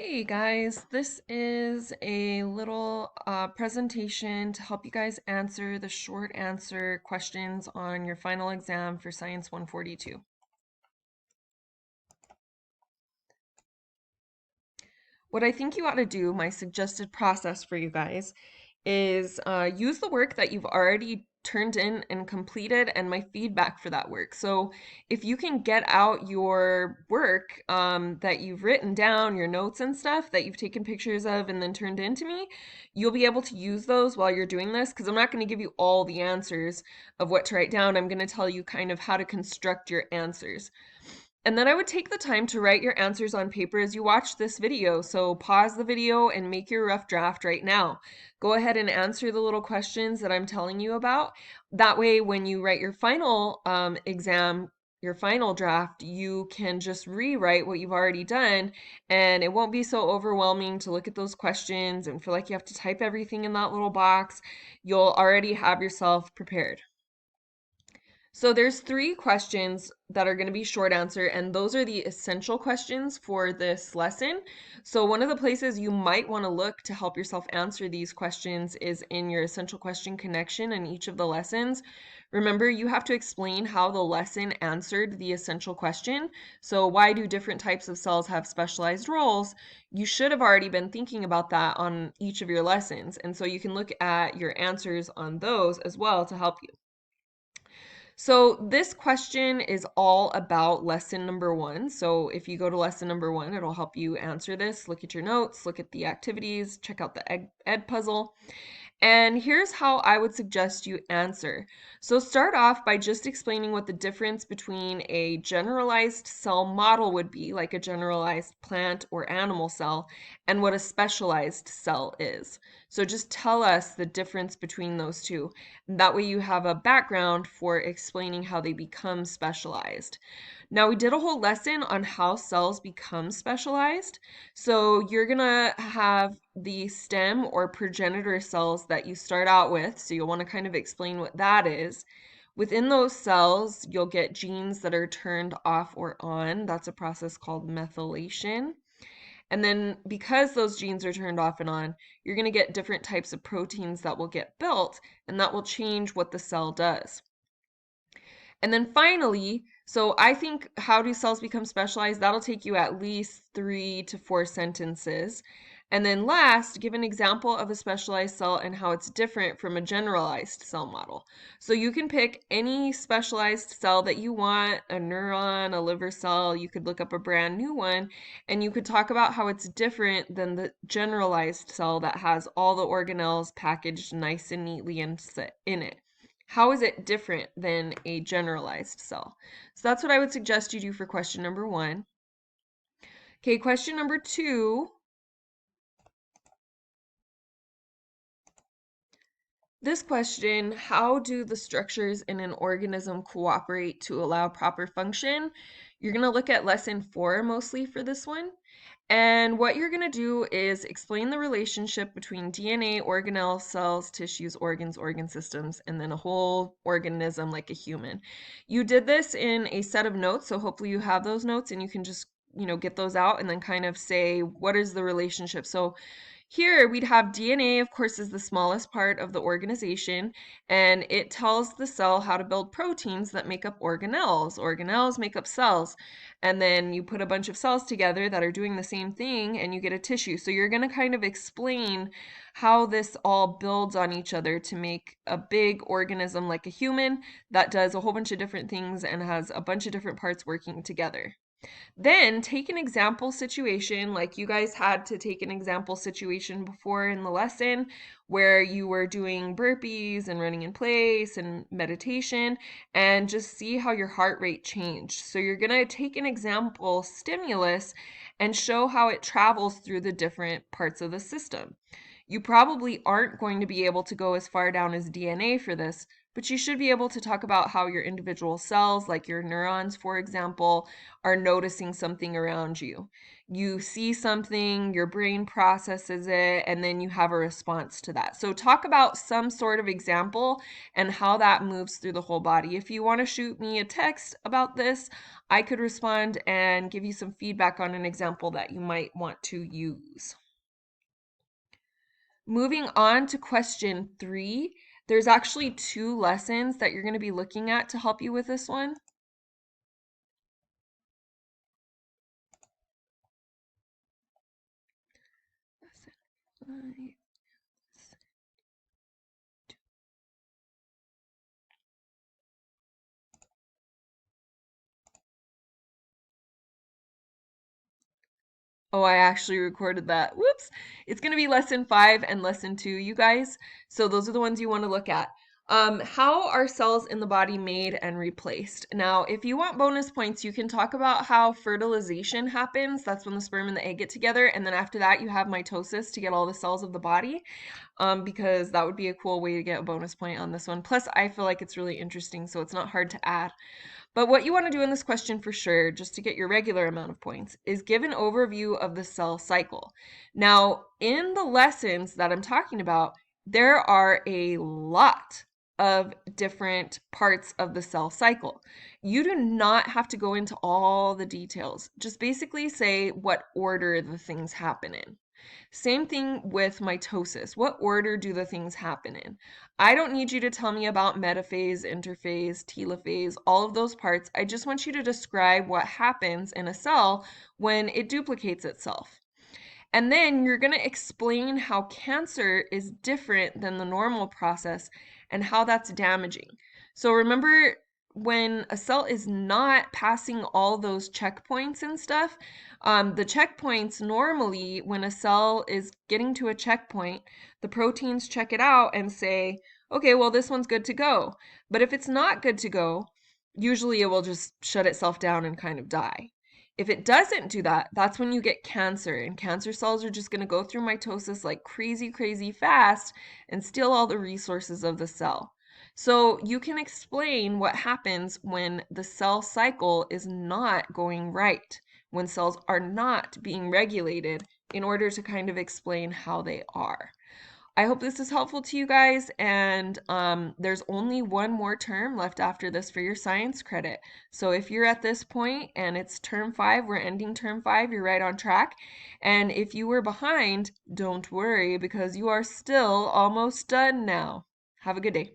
Hey guys, this is a little presentation to help you guys answer the short answer questions on your final exam for Science 142. What I think you ought to do, my suggested process for you guys, is use the work that you've already turned in and completed and my feedback for that work. So if you can get out your work that you've written down, your notes and stuff that you've taken pictures of and then turned in to me, you'll be able to use those while you're doing this because I'm not going to give you all the answers of what to write down. I'm going to tell you kind of how to construct your answers. And then I would take the time to write your answers on paper as you watch this video. So pause the video and make your rough draft right now. Go ahead and answer the little questions that I'm telling you about. That way, when you write your final exam, your final draft, you can just rewrite what you've already done, and it won't be so overwhelming to look at those questions and feel like you have to type everything in that little box. You'll already have yourself prepared. So there's three questions that are going to be short answer, and those are the essential questions for this lesson. So one of the places you might want to look to help yourself answer these questions is in your essential question connection in each of the lessons. Remember, you have to explain how the lesson answered the essential question. So why do different types of cells have specialized roles? You should have already been thinking about that on each of your lessons. And so you can look at your answers on those as well to help you. So this question is all about lesson number 1. So if you go to lesson number 1, it'll help you answer this. Look at your notes, look at the activities, check out the ed puzzle. And here's how I would suggest you answer. So start off by just explaining what the difference between a generalized cell model would be, like a generalized plant or animal cell, and what a specialized cell is. So just tell us the difference between those two. That way you have a background for explaining how they become specialized. Now, we did a whole lesson on how cells become specialized. So you're gonna have the stem or progenitor cells that you start out with. So you'll want to kind of explain what that is. Within those cells, you'll get genes that are turned off or on. That's a process called methylation. And then because those genes are turned off and on, you're going to get different types of proteins that will get built, and that will change what the cell does. And then finally, so I think how do cells become specialized? That'll take you at least 3 to 4 sentences. And then last, give an example of a specialized cell and how it's different from a generalized cell model. So you can pick any specialized cell that you want, a neuron, a liver cell, you could look up a brand new one, and you could talk about how it's different than the generalized cell that has all the organelles packaged nice and neatly in it. How is it different than a generalized cell? So that's what I would suggest you do for question number 1. Okay, question number 2. This question, how do the structures in an organism cooperate to allow proper function? You're going to look at lesson 4 mostly for this one. And what you're going to do is explain the relationship between DNA, organelles, cells, tissues, organs, organ systems, and then a whole organism like a human. You did this in a set of notes, so hopefully you have those notes and you can just, get those out and then kind of say, what is the relationship? So here we'd have DNA, of course, is the smallest part of the organization, and it tells the cell how to build proteins that make up organelles. Organelles make up cells, and then you put a bunch of cells together that are doing the same thing, and you get a tissue. So you're going to kind of explain how this all builds on each other to make a big organism like a human that does a whole bunch of different things and has a bunch of different parts working together. Then take an example situation, like you guys had to take an example situation before in the lesson where you were doing burpees and running in place and meditation, and just see how your heart rate changed. So you're going to take an example stimulus and show how it travels through the different parts of the system. You probably aren't going to be able to go as far down as DNA for this, but you should be able to talk about how your individual cells, like your neurons, for example, are noticing something around you. You see something, your brain processes it, and then you have a response to that. So talk about some sort of example and how that moves through the whole body. If you want to shoot me a text about this, I could respond and give you some feedback on an example that you might want to use. Moving on to question 3, there's actually 2 lessons that you're going to be looking at to help you with this one. Lesson 5. Oh, I actually recorded that. Whoops. It's going to be lesson 5 and lesson 2, you guys. So those are the ones you want to look at. How are cells in the body made and replaced? Now, if you want bonus points, you can talk about how fertilization happens. That's when the sperm and the egg get together. And then after that, you have mitosis to get all the cells of the body, because that would be a cool way to get a bonus point on this one. Plus, I feel like it's really interesting, so it's not hard to add. But what you want to do in this question for sure, just to get your regular amount of points, is give an overview of the cell cycle. Now, in the lessons that I'm talking about, there are a lot of different parts of the cell cycle. You do not have to go into all the details. Just basically say what order the things happen in. Same thing with mitosis. What order do the things happen in? I don't need you to tell me about metaphase, interphase, telophase, all of those parts. I just want you to describe what happens in a cell when it duplicates itself. And then you're going to explain how cancer is different than the normal process and how that's damaging. So remember, when a cell is not passing all those checkpoints and stuff, the checkpoints normally, when a cell is getting to a checkpoint, the proteins check it out and say, okay, well, this one's good to go. But if it's not good to go, usually it will just shut itself down and kind of die. If it doesn't do that, that's when you get cancer, and cancer cells are just going to go through mitosis like crazy, crazy fast and steal all the resources of the cell. So you can explain what happens when the cell cycle is not going right, when cells are not being regulated, in order to kind of explain how they are. I hope this is helpful to you guys, and there's only one more term left after this for your science credit. So if you're at this point and it's term 5, we're ending term 5, you're right on track. And if you were behind, don't worry, because you are still almost done now. Have a good day.